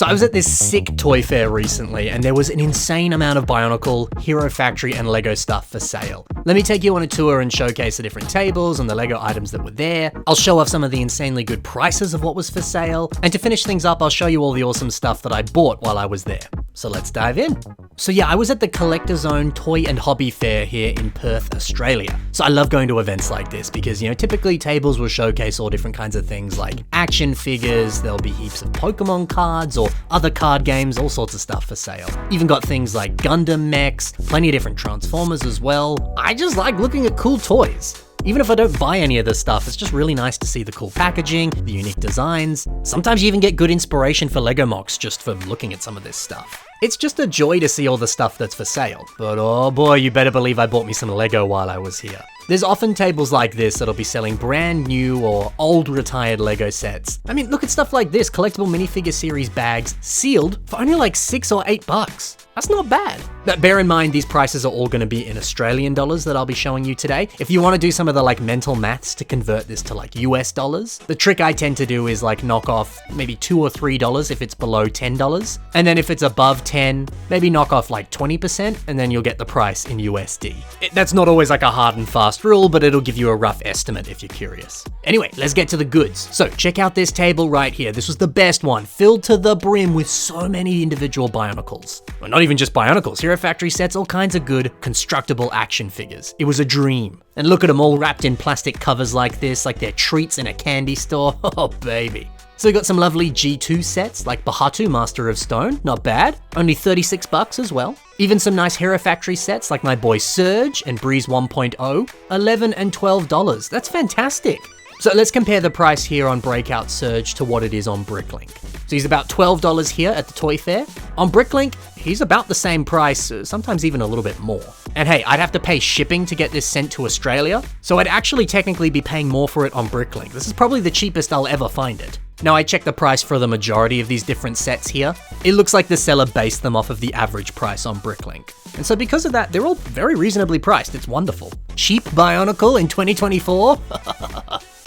So I was at this sick toy fair recently, and there was an insane amount of Bionicle, Hero Factory, and Lego stuff for sale. Let me take you on a tour and showcase the different tables and the Lego items that were there. I'll show off some of the insanely good prices of what was for sale, and to finish things up, I'll show you all the awesome stuff that I bought while I was there. So let's dive in. So yeah, I was at the Collector Zone Toy and Hobby Fair here in Perth, Australia. So I love going to events like this because, typically tables will showcase all different kinds of things like action figures, there'll be heaps of Pokemon cards or other card games, all sorts of stuff for sale. Even got things like Gundam mechs, plenty of different Transformers as well. I just like looking at cool toys. Even if I don't buy any of this stuff, it's just really nice to see the cool packaging, the unique designs. Sometimes you even get good inspiration for Lego mocks just from looking at some of this stuff. It's just a joy to see all the stuff that's for sale. But oh boy, you better believe I bought me some Lego while I was here. There's often tables like this that'll be selling brand new or old retired Lego sets. I mean, look at stuff like this, collectible minifigure series bags, sealed for only like $6 or $8. That's not bad. But bear in mind, these prices are all gonna be in Australian dollars that I'll be showing you today. If you wanna do some of the mental maths to convert this to US dollars, the trick I tend to do is knock off maybe $2 or $3 if it's below $10. And then if it's above 10, maybe knock off 20%, and then you'll get the price in USD. That's not always a hard and fast rule, but it'll give you a rough estimate if you're curious. Anyway, let's get to the goods. So check out this table right here. This was the best one, filled to the brim with so many individual Bionicles. Well, not even just Bionicles, Hero Factory sets, all kinds of good constructible action figures. It was a dream. And look at them all wrapped in plastic covers like this, like they're treats in a candy store. Oh baby. So we got some lovely G2 sets like Bahatu, Master of Stone, not bad. Only $36 as well. Even some nice Hero Factory sets like my boy Surge and Breeze 1.0, $11 and $12. That's fantastic. So let's compare the price here on Breakout Surge to what it is on Bricklink. So he's about $12 here at the toy fair. On Bricklink, he's about the same price, sometimes even a little bit more. And hey, I'd have to pay shipping to get this sent to Australia, so I'd actually technically be paying more for it on Bricklink. This is probably the cheapest I'll ever find it. Now I checked the price for the majority of these different sets here. It looks like the seller based them off of the average price on Bricklink. And so because of that, they're all very reasonably priced. It's wonderful. Cheap Bionicle in 2024?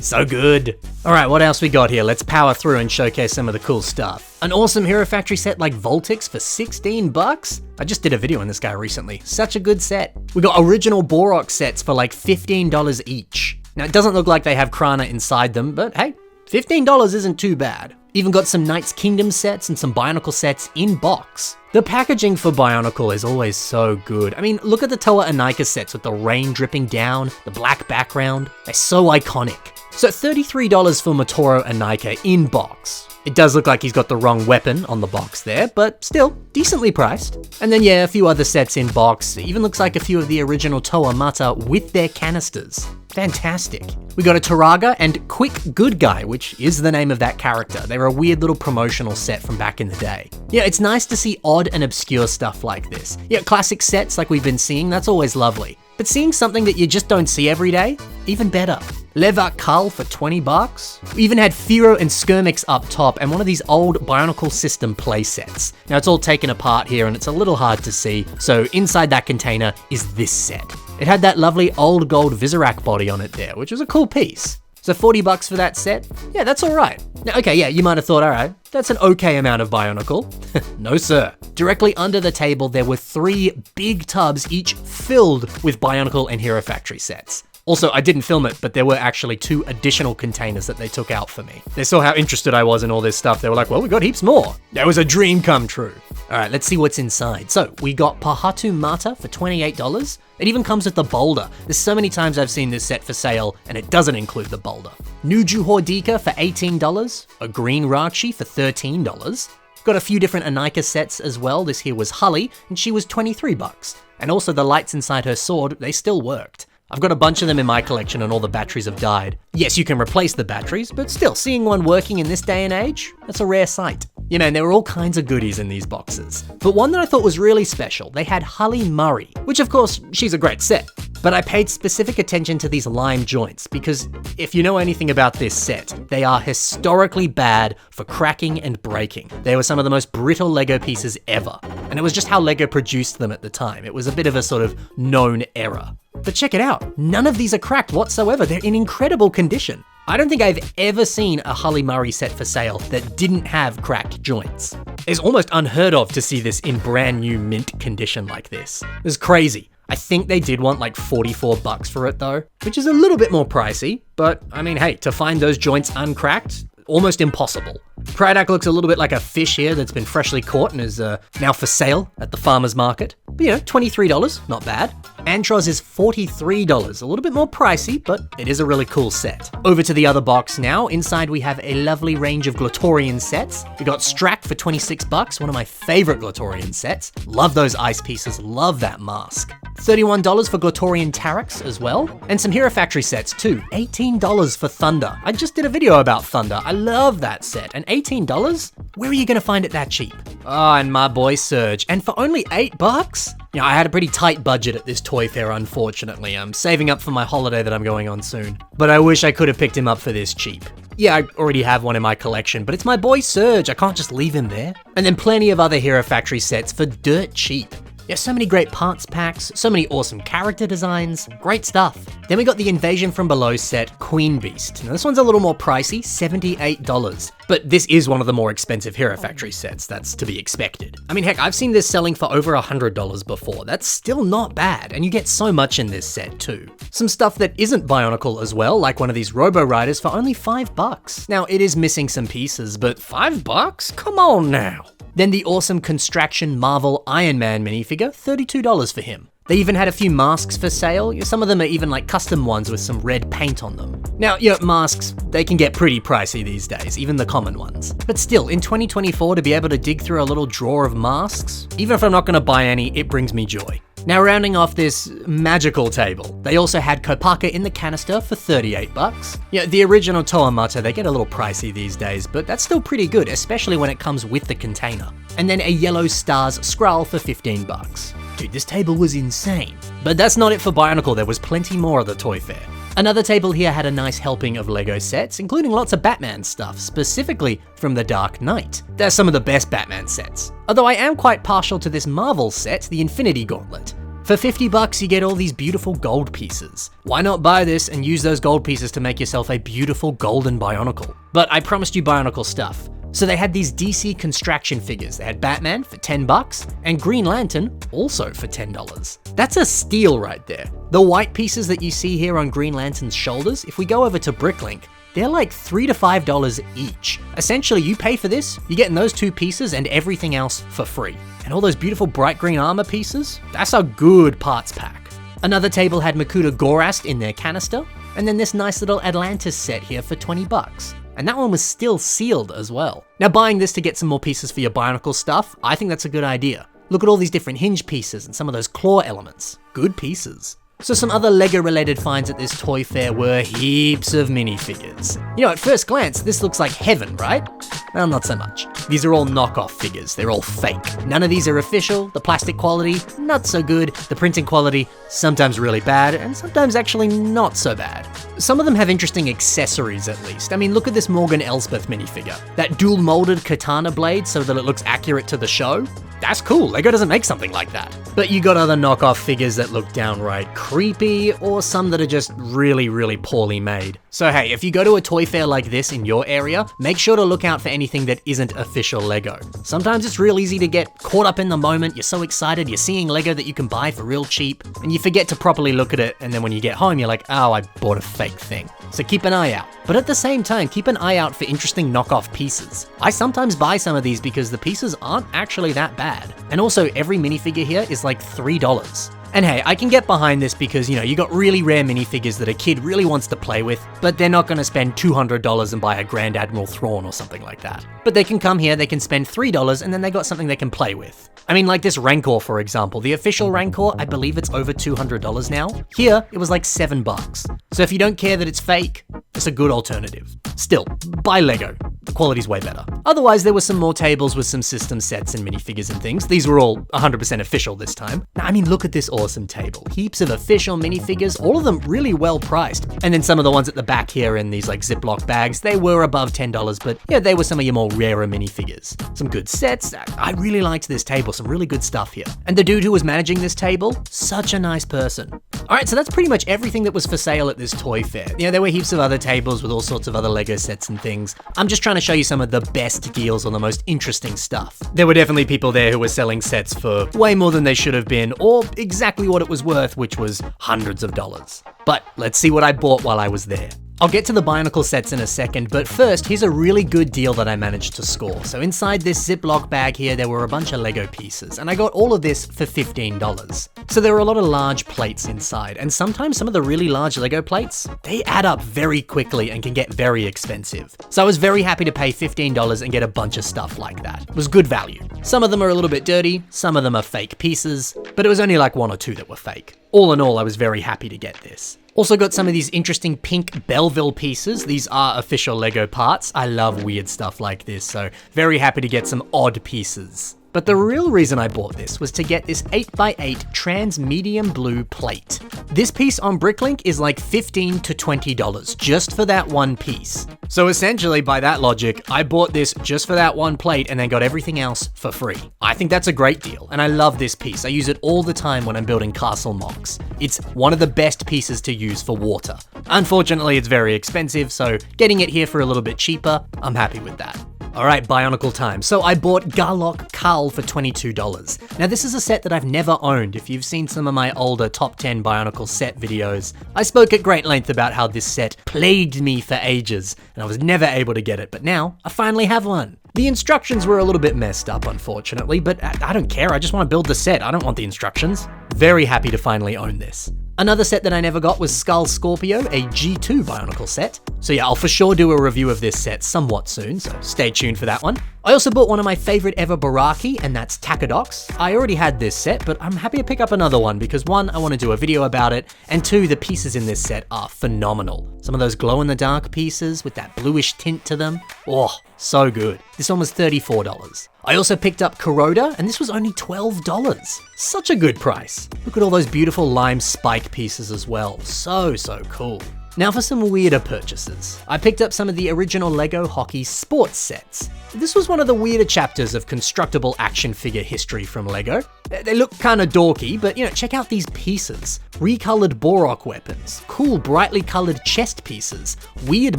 So good. All right, what else we got here? Let's power through and showcase some of the cool stuff. An awesome Hero Factory set like Voltix for $16? I just did a video on this guy recently. Such a good set. We got original Borok sets for $15 each. Now it doesn't look like they have Krana inside them, but hey, $15 isn't too bad. Even got some Knights Kingdom sets and some Bionicle sets in box. The packaging for Bionicle is always so good. I mean, look at the Toa Anika sets with the rain dripping down, the black background. They're so iconic. So $33 for Motoro Anika in box. It does look like he's got the wrong weapon on the box there, but still, decently priced. And then yeah, a few other sets in box. It even looks like a few of the original Toa Mata with their canisters. Fantastic. We got a Taraga and Quick Good Guy, which is the name of that character. They were a weird little promotional set from back in the day. Yeah, it's nice to see odd and obscure stuff like this. Yeah, classic sets like we've been seeing, that's always lovely. But seeing something that you just don't see every day, even better. Levak Kull for $20. We even had Firo and Skirmix up top and one of these old Bionicle system play sets. Now it's all taken apart here and it's a little hard to see, so inside that container is this set. It had that lovely old gold Visorak body on it there, which was a cool piece. So $40 for that set? Yeah, that's all right. Now, okay, yeah, you might have thought, all right, that's an okay amount of Bionicle. No, sir. Directly under the table, there were 3 big tubs, each filled with Bionicle and Hero Factory sets. Also, I didn't film it, but there were actually 2 additional containers that they took out for me. They saw how interested I was in all this stuff. They were like, well, we got heaps more. That was a dream come true. All right, let's see what's inside. So we got Bahatu Mata for $28. It even comes with the boulder. There's so many times I've seen this set for sale and it doesn't include the boulder. Nuju Hordika for $18. A green Rakshi for $13. Got a few different Anika sets as well. This here was Hully and she was $23. And also the lights inside her sword, they still worked. I've got a bunch of them in my collection and all the batteries have died. Yes, you can replace the batteries, but still, seeing one working in this day and age, that's a rare sight. Yeah man, there were all kinds of goodies in these boxes. But one that I thought was really special, they had Hully Murray, which of course, she's a great set. But I paid specific attention to these lime joints because if you know anything about this set, they are historically bad for cracking and breaking. They were some of the most brittle Lego pieces ever. And it was just how Lego produced them at the time. It was a bit of a sort of known error. But check it out, none of these are cracked whatsoever. They're in incredible condition. I don't think I've ever seen a Hully Murray set for sale that didn't have cracked joints. It's almost unheard of to see this in brand new mint condition like this. It's crazy. I think they did want like $44 for it though, which is a little bit more pricey, but I mean, hey, to find those joints uncracked, almost impossible. Pridak looks a little bit like a fish here that's been freshly caught and is now for sale at the farmer's market. But $23, not bad. Antros is $43, a little bit more pricey, but it is a really cool set. Over to the other box now. Inside we have a lovely range of Glatorian sets. We got Strack for $26, one of my favorite Glatorian sets. Love those ice pieces, love that mask. $31 for Glatorian Tarax as well. And some Hero Factory sets too. $18 for Thunder. I just did a video about Thunder. I love that set. And $18? Where are you gonna find it that cheap? Oh, and my boy Surge. And for only $8? I had a pretty tight budget at this toy fair, unfortunately. I'm saving up for my holiday that I'm going on soon. But I wish I could have picked him up for this cheap. Yeah, I already have one in my collection, but it's my boy Surge. I can't just leave him there. And then plenty of other Hero Factory sets for dirt cheap. Yeah, so many great parts packs, so many awesome character designs, great stuff. Then we got the Invasion from Below set, Queen Beast. Now this one's a little more pricey, $78. But this is one of the more expensive Hero Factory sets, that's to be expected. I mean, heck, I've seen this selling for over $100 before. That's still not bad, and you get so much in this set too. Some stuff that isn't Bionicle as well, like one of these Robo Riders for only $5. Now, it is missing some pieces, but $5? Come on now. Then the awesome Construction Marvel Iron Man minifigure, $32 for him. They even had a few masks for sale. Some of them are even like custom ones with some red paint on them. Now, masks, they can get pretty pricey these days, even the common ones. But still, in 2024, to be able to dig through a little drawer of masks, even if I'm not gonna buy any, it brings me joy. Now, rounding off this magical table, they also had Kopaka in the canister for $38. The original Toamata, they get a little pricey these days, but that's still pretty good, especially when it comes with the container. And then a Yellow Stars Skrull for $15. Dude, this table was insane. But that's not it for Bionicle, there was plenty more at the toy fair. Another table here had a nice helping of Lego sets, including lots of Batman stuff, specifically from The Dark Knight. They're some of the best Batman sets. Although I am quite partial to this Marvel set, the Infinity Gauntlet. For $50, you get all these beautiful gold pieces. Why not buy this and use those gold pieces to make yourself a beautiful golden Bionicle? But I promised you Bionicle stuff. So they had these DC Construction figures. They had Batman for $10 and Green Lantern also for $10. That's a steal right there. The white pieces that you see here on Green Lantern's shoulders, if we go over to Bricklink, they're like $3 to $5 each. Essentially, you pay for this, you're getting those two pieces and everything else for free. And all those beautiful bright green armor pieces, that's a good parts pack. Another table had Makuta Gorast in their canister, and then this nice little Atlantis set here for $20. And that one was still sealed as well. Now, buying this to get some more pieces for your Bionicle stuff, I think that's a good idea. Look at all these different hinge pieces and some of those claw elements. Good pieces. So some other Lego related finds at this toy fair were heaps of minifigures. At first glance, this looks like heaven, right? Well, not so much. These are all knockoff figures, they're all fake. None of these are official, the plastic quality, not so good, the printing quality, sometimes really bad, and sometimes actually not so bad. Some of them have interesting accessories at least. I mean, look at this Morgan Elsbeth minifigure. That dual molded katana blade so that it looks accurate to the show. That's cool, Lego doesn't make something like that. But you got other knockoff figures that look downright creepy, or some that are just really, really poorly made. So hey, if you go to a toy fair like this in your area, make sure to look out for anything that isn't official Lego. Sometimes it's real easy to get caught up in the moment, you're so excited, you're seeing Lego that you can buy for real cheap, and you forget to properly look at it, and then when you get home, you're like, oh, I bought a fake thing. So keep an eye out. But at the same time, keep an eye out for interesting knockoff pieces. I sometimes buy some of these because the pieces aren't actually that bad. And also, every minifigure here is like $3. And hey, I can get behind this because, you got really rare minifigures that a kid really wants to play with, but they're not gonna spend $200 and buy a Grand Admiral Thrawn or something like that. But they can come here, they can spend $3, and then they got something they can play with. I mean, like this Rancor, for example. The official Rancor, I believe it's over $200 now. Here, it was like $7. So if you don't care that it's fake, it's a good alternative. Still, buy Lego. The quality's way better. Otherwise, there were some more tables with some system sets and minifigures and things. These were all 100% official this time. Now, I mean, look at this awesome table. Heaps of official minifigures, all of them really well priced. And then some of the ones at the back here in these like Ziploc bags, they were above $10, but yeah, they were some of your more rarer minifigures. Some good sets. I really liked this table, some really good stuff here. And the dude who was managing this table, such a nice person. Alright, so that's pretty much everything that was for sale at this toy fair. You know, there were heaps of other tables with all sorts of other Lego sets and things. I'm just trying to show you some of the best deals on the most interesting stuff. There were definitely people there who were selling sets for way more than they should have been, or exactly what it was worth, which was hundreds of dollars. But let's see what I bought while I was there. I'll get to the Bionicle sets in a second, but first, here's a really good deal that I managed to score. So inside this Ziploc bag here, there were a bunch of Lego pieces, and I got all of this for $15. So there were a lot of large plates inside, and sometimes some of the really large Lego plates, they add up very quickly and can get very expensive. So I was very happy to pay $15 and get a bunch of stuff like that. It was good value. Some of them are a little bit dirty, some of them are fake pieces, but it was only like 1 or 2 that were fake. All in all, I was very happy to get this. Also got some of these interesting pink Belleville pieces. These are official Lego parts. I love weird stuff like this, so very happy to get some odd pieces. But the real reason I bought this was to get this 8x8 trans medium blue plate. This piece on Bricklink is like $15 to $20 just for that one piece. So essentially, by that logic, I bought this just for that one plate and then got everything else for free. I think that's a great deal, and I love this piece. I use it all the time when I'm building castle mocks. It's one of the best pieces to use for water. Unfortunately, it's very expensive, so getting it here for a little bit cheaper, I'm happy with that. Alright, Bionicle time. So I bought Garlock Carl for $22. Now this is a set that I've never owned. If you've seen some of my older top 10 Bionicle set videos, I spoke at great length about how this set plagued me for ages, and I was never able to get it, but now I finally have one. The instructions were a little bit messed up, unfortunately, but I don't care, I just want to build the set, I don't want the instructions. Very happy to finally own this. Another set that I never got was Skull Scorpio, a G2 Bionicle set. So yeah, I'll for sure do a review of this set somewhat soon, so stay tuned for that one. I also bought one of my favorite ever Baraki, and that's Takodox. I already had this set, but I'm happy to pick up another one because 1, I want to do a video about it, and 2, the pieces in this set are phenomenal. Some of those glow-in-the-dark pieces with that bluish tint to them, oh, so good. This one was $34. I also picked up Kuroda, and this was only $12. Such a good price. Look at all those beautiful lime spike pieces as well. So cool. Now for some weirder purchases. I picked up some of the original Lego hockey sports sets. This was one of the weirder chapters of constructible action figure history from Lego. They look kinda dorky, but you know, check out these pieces. Recolored Borok weapons, cool brightly colored chest pieces, weird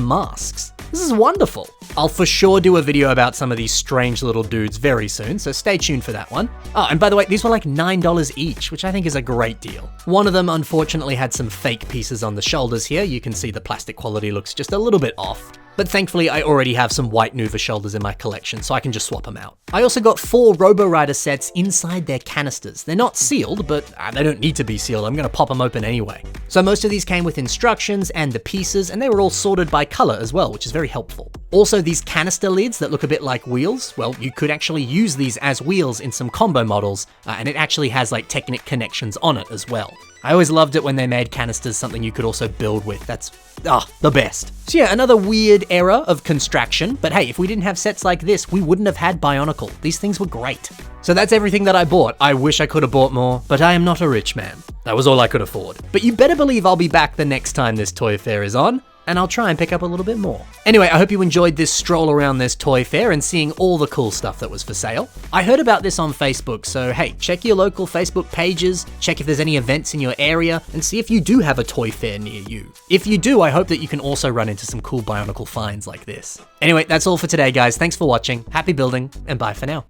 masks. This is wonderful. I'll for sure do a video about some of these strange little dudes very soon, so stay tuned for that one. Oh, and by the way, these were like $9 each, which I think is a great deal. One of them unfortunately had some fake pieces on the shoulders here. You can see the plastic quality looks just a little bit off. But thankfully, I already have some white Nuva shoulders in my collection, so I can just swap them out. I also got 4 Robo Rider sets inside their canisters. They're not sealed, but they don't need to be sealed. I'm gonna pop them open anyway. So most of these came with instructions and the pieces, and they were all sorted by color as well, which is very helpful. Also, these canister lids that look a bit like wheels, well, you could actually use these as wheels in some combo models, and it actually has like Technic connections on it as well. I always loved it when they made canisters something you could also build with. That's, the best. So yeah, another weird era of construction, but hey, if we didn't have sets like this, we wouldn't have had Bionicle. These things were great. So that's everything that I bought. I wish I could have bought more, but I am not a rich man. That was all I could afford. But you better believe I'll be back the next time this toy fair is on, and I'll try and pick up a little bit more. Anyway, I hope you enjoyed this stroll around this toy fair and seeing all the cool stuff that was for sale. I heard about this on Facebook, so hey, check your local Facebook pages, check if there's any events in your area, and see if you do have a toy fair near you. If you do, I hope that you can also run into some cool Bionicle finds like this. Anyway, that's all for today, guys. Thanks for watching, happy building, and bye for now.